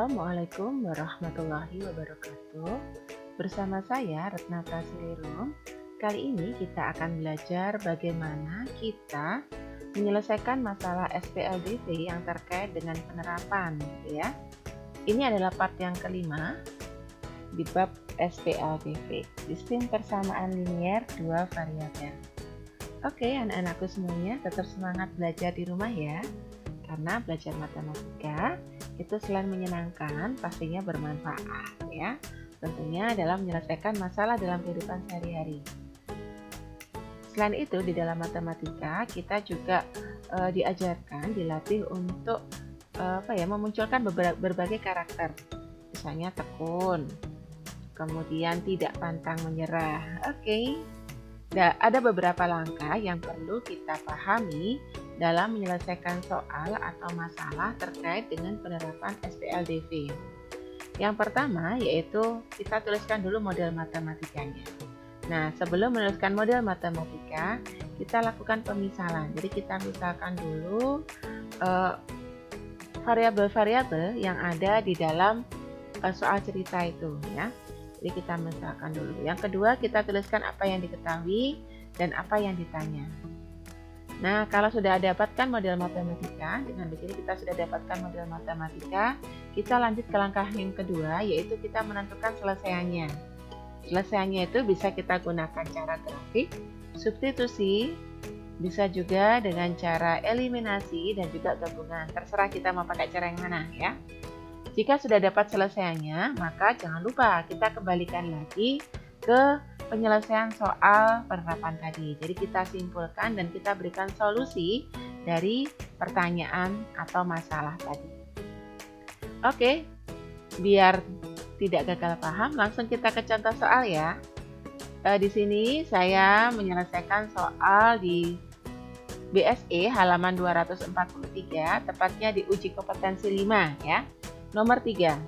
Assalamualaikum warahmatullahi wabarakatuh. Bersama saya Retna Prasilirum. Kali ini kita akan belajar bagaimana kita menyelesaikan masalah SPLDV yang terkait dengan penerapan, ya. Ini adalah part yang kelima di bab SPLDV, sistem persamaan linier dua variabel. Oke, anak-anakku semuanya tetap semangat belajar di rumah ya. Karena belajar matematika itu selain menyenangkan, pastinya bermanfaat ya. Tentunya dalam menyelesaikan masalah dalam kehidupan sehari-hari. Selain itu, di dalam matematika kita juga diajarkan, dilatih untuk memunculkan berbagai karakter. Misalnya tekun, kemudian tidak pantang menyerah. Oke. Ada beberapa langkah yang perlu kita pahami dalam menyelesaikan soal atau masalah terkait dengan penerapan SPLDV. Yang pertama yaitu kita tuliskan dulu model matematikanya. Nah, sebelum menuliskan model matematika, kita lakukan pemisalan. Jadi kita misalkan dulu variabel-variabel yang ada di dalam soal cerita itu ya. Jadi kita misalkan dulu. Yang kedua, kita tuliskan apa yang diketahui dan apa yang ditanya. Nah, kalau sudah dapatkan model matematika, dengan begini kita sudah dapatkan model matematika, kita lanjut ke langkah yang kedua, yaitu kita menentukan selesaiannya. Selesaiannya itu bisa kita gunakan cara grafik, substitusi, bisa juga dengan cara eliminasi dan juga gabungan. Terserah kita mau pakai cara yang mana ya. Jika sudah dapat selesaiannya, maka jangan lupa kita kembalikan lagi ke penyelesaian soal penerapan tadi. Jadi kita simpulkan dan kita berikan solusi dari pertanyaan atau masalah tadi. Oke, biar tidak gagal paham, langsung kita ke contoh soal ya. Di sini saya menyelesaikan soal di BSE halaman 243, tepatnya di uji kompetensi 5 ya. Nomor 3,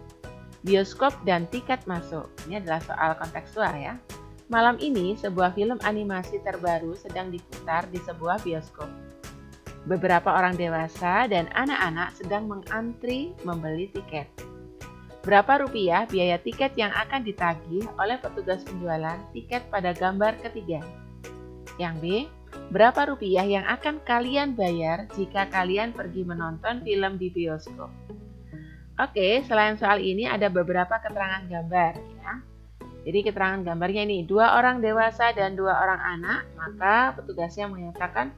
bioskop dan tiket masuk. Ini adalah soal kontekstual ya. Malam ini sebuah film animasi terbaru sedang diputar di sebuah bioskop. Beberapa orang dewasa dan anak-anak sedang mengantri membeli tiket. Berapa rupiah biaya tiket yang akan ditagih oleh petugas penjualan tiket pada gambar ketiga? Yang B, berapa rupiah yang akan kalian bayar jika kalian pergi menonton film di bioskop? Oke, selain soal ini ada beberapa keterangan gambar ya. Jadi keterangan gambarnya ini, 2 orang dewasa dan 2 orang anak, maka petugasnya menyatakan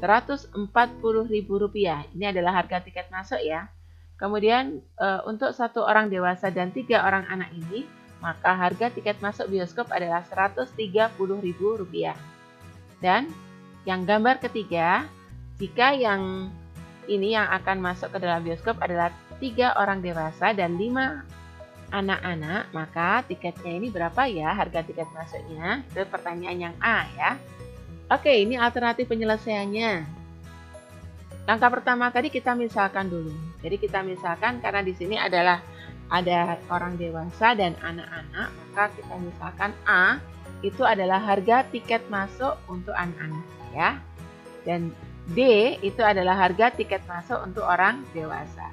Rp140.000. Ini adalah harga tiket masuk ya. Kemudian untuk 1 orang dewasa dan 3 orang anak ini, maka harga tiket masuk bioskop adalah Rp130.000. Dan yang gambar ketiga, jika yang ini yang akan masuk ke dalam bioskop adalah 3 orang dewasa dan 5 anak-anak, maka tiketnya ini berapa ya harga tiket masuknya? Itu pertanyaan yang A ya. Oke, ini alternatif penyelesaiannya. Langkah pertama tadi kita misalkan dulu. Jadi kita misalkan karena di sini adalah ada orang dewasa dan anak-anak, maka kita misalkan A itu adalah harga tiket masuk untuk anak-anak ya. Dan D itu adalah harga tiket masuk untuk orang dewasa.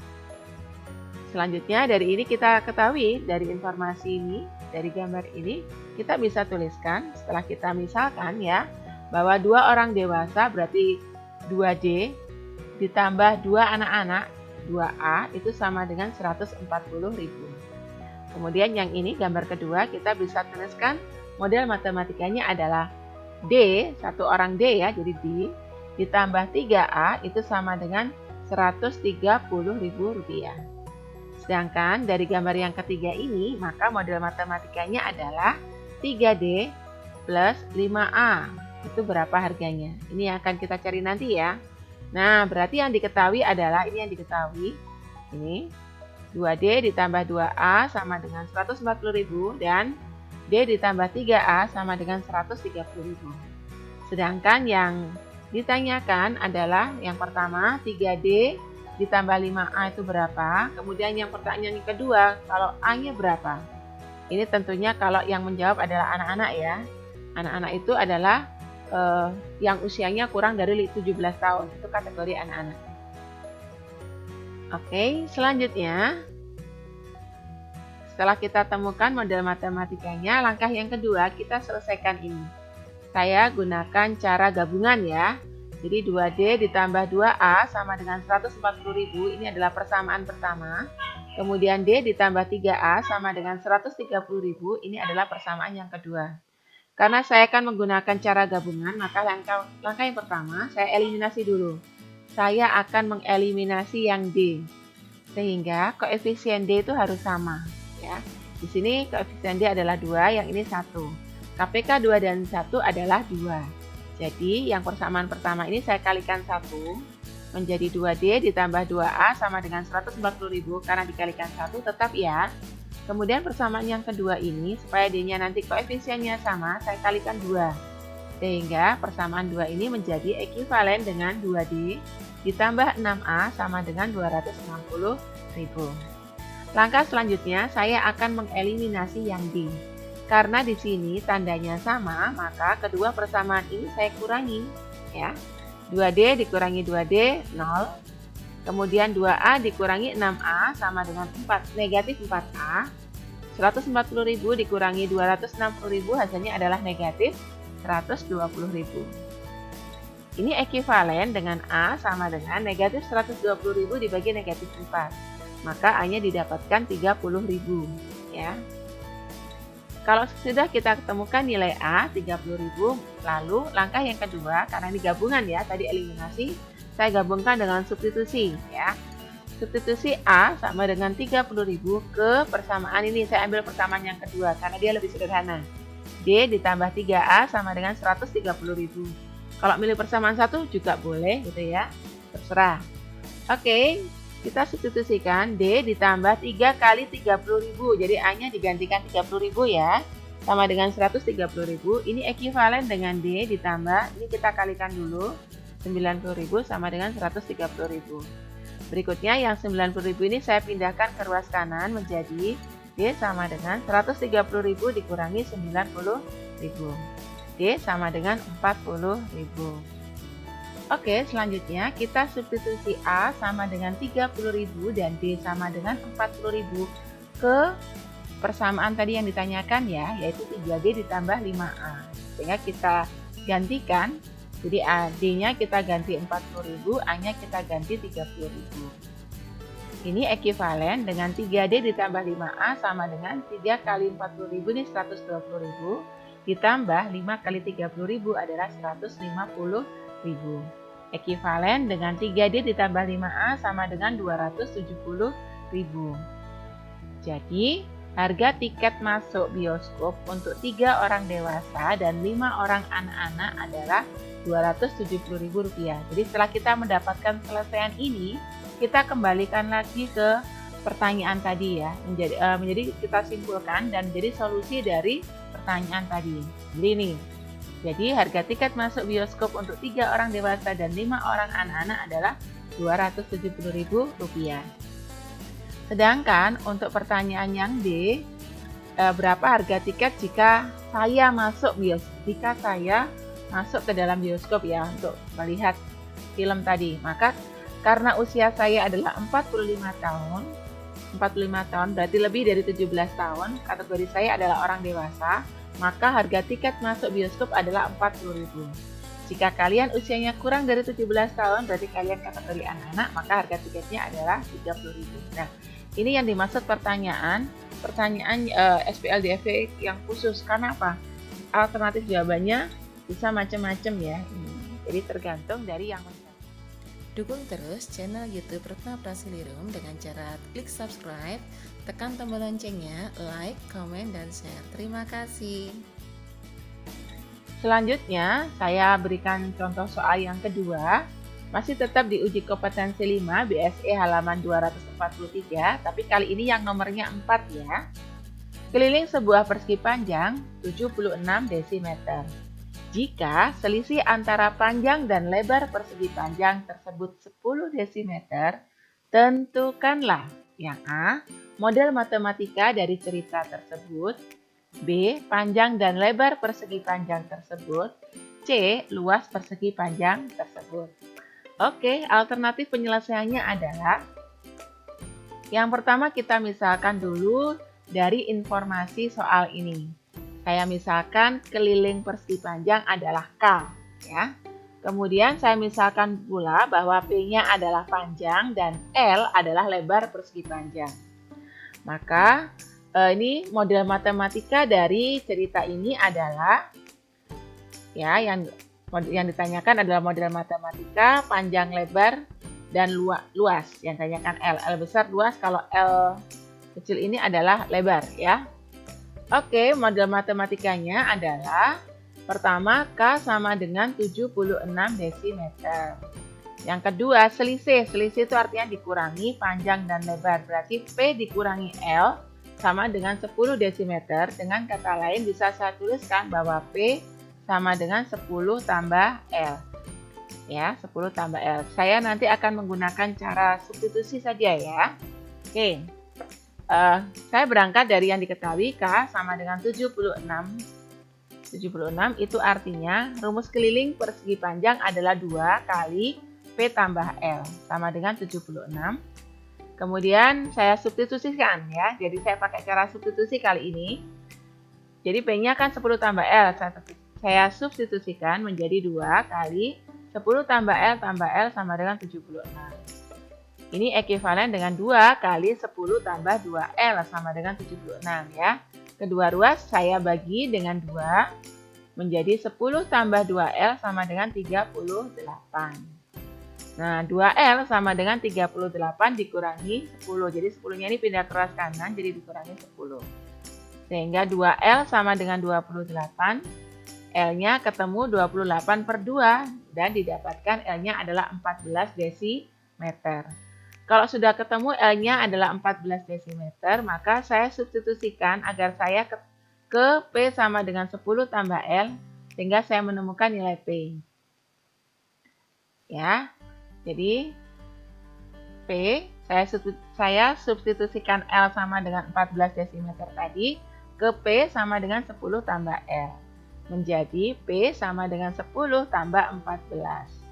Selanjutnya dari ini kita ketahui, dari informasi ini, dari gambar ini, kita bisa tuliskan setelah kita misalkan ya, bahwa 2 orang dewasa berarti 2D ditambah 2 anak-anak, 2A itu sama dengan 140.000. Kemudian yang ini gambar kedua kita bisa tuliskan model matematikanya adalah D, 1 orang D ya, jadi D ditambah 3A itu sama dengan Rp130.000. Sedangkan dari gambar yang ketiga ini, maka model matematikanya adalah 3D plus 5A. Itu berapa harganya? Ini yang akan kita cari nanti ya. Nah, berarti yang diketahui adalah, ini yang diketahui. Ini 2D ditambah 2A sama dengan 140.000 dan D ditambah 3A sama dengan 130.000. Sedangkan yang ditanyakan adalah yang pertama 3D ditambah 5A itu berapa? Kemudian yang pertanyaan yang kedua, kalau A-nya berapa? Ini tentunya kalau yang menjawab adalah anak-anak ya. Anak-anak itu adalah yang usianya kurang dari 17 tahun. Itu kategori anak-anak. Oke, selanjutnya setelah kita temukan model matematikanya, langkah yang kedua kita selesaikan ini. Saya gunakan cara gabungan ya. Jadi 2D ditambah 2A sama dengan 140.000, ini adalah persamaan pertama. Kemudian D ditambah 3A sama dengan 130.000, ini adalah persamaan yang kedua. Karena saya akan menggunakan cara gabungan, maka langkah yang pertama saya eliminasi dulu. Saya akan mengeliminasi yang D. Sehingga koefisien D itu harus sama. Ya. Di sini koefisien D adalah 2, yang ini 1. KPK 2 dan 1 adalah 2. Jadi yang persamaan pertama ini saya kalikan 1 menjadi 2D ditambah 2A sama dengan 140.000 karena dikalikan 1 tetap ya. Kemudian persamaan yang kedua ini supaya D-nya nanti koefisiennya sama saya kalikan 2. Sehingga persamaan 2 ini menjadi ekivalen dengan 2D ditambah 6A sama dengan 260.000. Langkah selanjutnya saya akan mengeliminasi yang D. Karena di sini tandanya sama, maka kedua persamaan ini saya kurangi ya. 2D dikurangi 2D 0. Kemudian 2A dikurangi 6A sama dengan 4, negatif 4A. 140.000 dikurangi 260.000 hasilnya adalah negatif 120.000. Ini ekivalen dengan A sama dengan negatif 120.000 dibagi negatif 4. Maka A-nya didapatkan 30.000 ya. Kalau sudah kita ketemukan nilai A 30.000, lalu langkah yang kedua, karena ini gabungan ya, tadi eliminasi, saya gabungkan dengan substitusi ya. Substitusi A sama dengan 30.000 ke persamaan ini, saya ambil persamaan yang kedua karena dia lebih sederhana. D ditambah 3A sama dengan 130.000. Kalau milih persamaan satu juga boleh gitu ya, terserah. Oke. Kita substitusikan D ditambah 3 kali 30.000. Jadi A-nya digantikan 30.000 ya. Sama dengan 130.000. Ini ekivalen dengan D ditambah, ini kita kalikan dulu. 90.000 sama dengan 130.000. Berikutnya yang 90.000 ini saya pindahkan ke ruas kanan menjadi D sama dengan 130.000 dikurangi 90.000. D sama dengan 40.000. Oke, selanjutnya kita substitusi A sama dengan 30.000 dan D sama dengan 40.000 ke persamaan tadi yang ditanyakan ya, yaitu 3D ditambah 5A. Sehingga kita gantikan, jadi D-nya kita ganti 40.000, A-nya kita ganti 30.000. Ini ekivalen dengan 3D ditambah 5A sama dengan 3 kali 40.000 ini 120.000 ditambah 5 kali 30.000 adalah 150.000. Ekivalen dengan 3D ditambah 5A sama dengan 270.000. Jadi, harga tiket masuk bioskop untuk 3 orang dewasa dan 5 orang anak-anak adalah Rp270.000. Jadi, setelah kita mendapatkan selesaian ini, kita kembalikan lagi ke pertanyaan tadi ya. Menjadi kita simpulkan dan menjadi solusi dari pertanyaan tadi. Jadi ini. Jadi harga tiket masuk bioskop untuk 3 orang dewasa dan 5 orang anak-anak adalah Rp270.000. Sedangkan untuk pertanyaan yang D, berapa harga tiket jika saya masuk bioskop? Jika saya masuk ke dalam bioskop ya untuk melihat film tadi, maka karena usia saya adalah 45 tahun berarti lebih dari 17 tahun, kategori saya adalah orang dewasa, maka harga tiket masuk bioskop adalah Rp40.000. Jika kalian usianya kurang dari 17 tahun, berarti kalian kategori anak-anak, maka harga tiketnya adalah Rp30.000. Nah, ini yang dimaksud pertanyaan SPLDFV yang khusus. Karena apa? Alternatif jawabannya bisa macam-macam ya. Jadi tergantung dari yang mencari. Dukung terus channel YouTube Retna Prasilirum dengan cara klik subscribe, tekan tombol loncengnya, like, komen, dan share. Terima kasih. Selanjutnya, saya berikan contoh soal yang kedua. Masih tetap di uji kompetensi 5 BSE halaman 243, tapi kali ini yang nomornya 4 ya. Keliling sebuah persegi panjang 76 desimeter. Jika selisih antara panjang dan lebar persegi panjang tersebut 10 desimeter, tentukanlah yang A, model matematika dari cerita tersebut, B, panjang dan lebar persegi panjang tersebut, C, luas persegi panjang tersebut. Oke, alternatif penyelesaiannya adalah yang pertama kita misalkan dulu dari informasi soal ini. Saya misalkan keliling persegi panjang adalah K, ya. Kemudian saya misalkan pula bahwa P-nya adalah panjang dan L adalah lebar persegi panjang. Maka ini model matematika dari cerita ini adalah, ya, yang ditanyakan adalah model matematika panjang, lebar, dan luas. Yang ditanyakan L. L besar luas, kalau L kecil ini adalah lebar, ya. Oke, model matematikanya adalah pertama, K sama dengan 76 desimeter. Yang kedua, selisih. Selisih itu artinya dikurangi panjang dan lebar. Berarti P dikurangi L sama dengan 10 desimeter. Dengan kata lain bisa saya tuliskan bahwa P sama dengan 10 tambah L. Ya, 10 tambah L. Saya nanti akan menggunakan cara substitusi saja ya. Oke. Saya berangkat dari yang diketahui K sama dengan 76. 76 itu artinya rumus keliling persegi panjang adalah 2 kali P tambah L sama dengan 76. Kemudian saya substitusikan ya. Jadi saya pakai cara substitusi kali ini. Jadi P-nya kan 10 tambah L. Saya substitusikan menjadi 2 kali 10 tambah L sama dengan 76. Ini ekuivalen dengan 2 kali 10 tambah 2L sama dengan 76 ya. Kedua ruas saya bagi dengan 2 menjadi 10 tambah 2L sama dengan 38. Nah, 2L sama dengan 38 dikurangi 10. Jadi 10-nya ini pindah ke ruas kanan jadi dikurangi 10. Sehingga 2L sama dengan 28. L-nya ketemu 28 per 2 dan didapatkan L-nya adalah 14 desimeter. Kalau sudah ketemu L-nya adalah 14 desimeter, maka saya substitusikan agar saya ke P sama dengan 10 tambah L, sehingga saya menemukan nilai P. Ya, jadi P, saya substitusikan L sama dengan 14 desimeter tadi, ke P sama dengan 10 tambah L. Menjadi P sama dengan 10 tambah 14.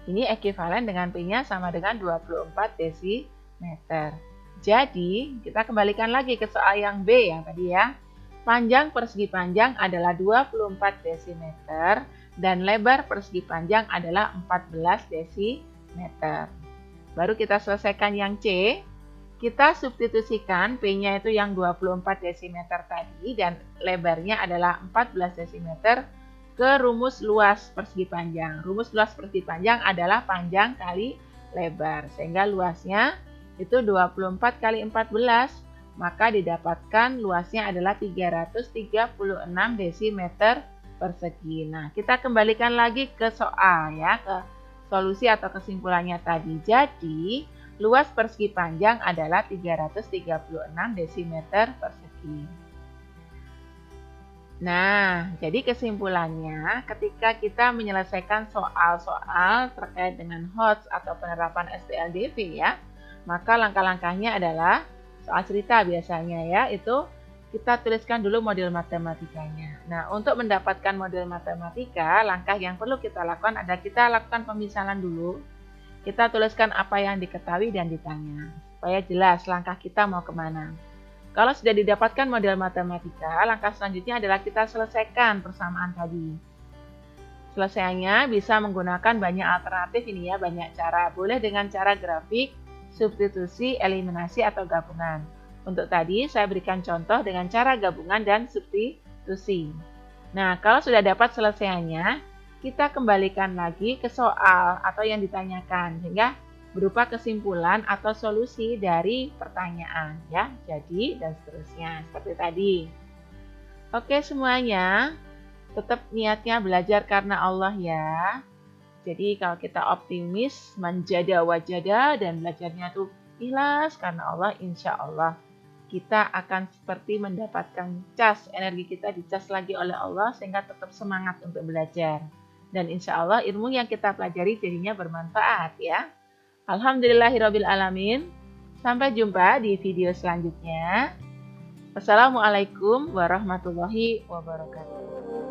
Ini ekuivalen dengan P-nya sama dengan 24 desimeter. Jadi, kita kembalikan lagi ke soal yang B yang tadi ya. Panjang persegi panjang adalah 24 desimeter dan lebar persegi panjang adalah 14 desimeter. Baru kita selesaikan yang C. Kita substitusikan P-nya itu yang 24 desimeter tadi dan lebarnya adalah 14 desimeter ke rumus luas persegi panjang. Rumus luas persegi panjang adalah panjang kali lebar. Sehingga luasnya itu 24 kali 14, maka didapatkan luasnya adalah 336 desimeter persegi. Nah, kita kembalikan lagi ke soal ya, ke solusi atau kesimpulannya tadi. Jadi, luas persegi panjang adalah 336 desimeter persegi. Nah, jadi kesimpulannya ketika kita menyelesaikan soal-soal terkait dengan HOTS atau penerapan SPLDV ya, maka langkah-langkahnya adalah soal cerita biasanya ya, itu kita tuliskan dulu model matematikanya. Nah, untuk mendapatkan model matematika, langkah yang perlu kita lakukan adalah kita lakukan pemisalan dulu. Kita tuliskan apa yang diketahui dan ditanya, supaya jelas langkah kita mau kemana. Kalau sudah didapatkan model matematika, langkah selanjutnya adalah kita selesaikan persamaan tadi. Selesainya bisa menggunakan banyak alternatif ini ya, banyak cara. Boleh dengan cara grafik, substitusi, eliminasi, atau gabungan. Untuk tadi saya berikan contoh dengan cara gabungan dan substitusi. Nah, kalau sudah dapat selesaiannya, kita kembalikan lagi ke soal atau yang ditanyakan, sehingga berupa kesimpulan atau solusi dari pertanyaan ya. Jadi dan seterusnya seperti tadi. Oke semuanya, tetap niatnya belajar karena Allah ya. Jadi kalau kita optimis, manjada wajada dan belajarnya tuh ikhlas karena Allah, insya Allah kita akan seperti mendapatkan cas, energi kita dicas lagi oleh Allah sehingga tetap semangat untuk belajar. Dan insya Allah ilmu yang kita pelajari jadinya bermanfaat ya. Alhamdulillahirabbil alamin. Sampai jumpa di video selanjutnya. Wassalamualaikum warahmatullahi wabarakatuh.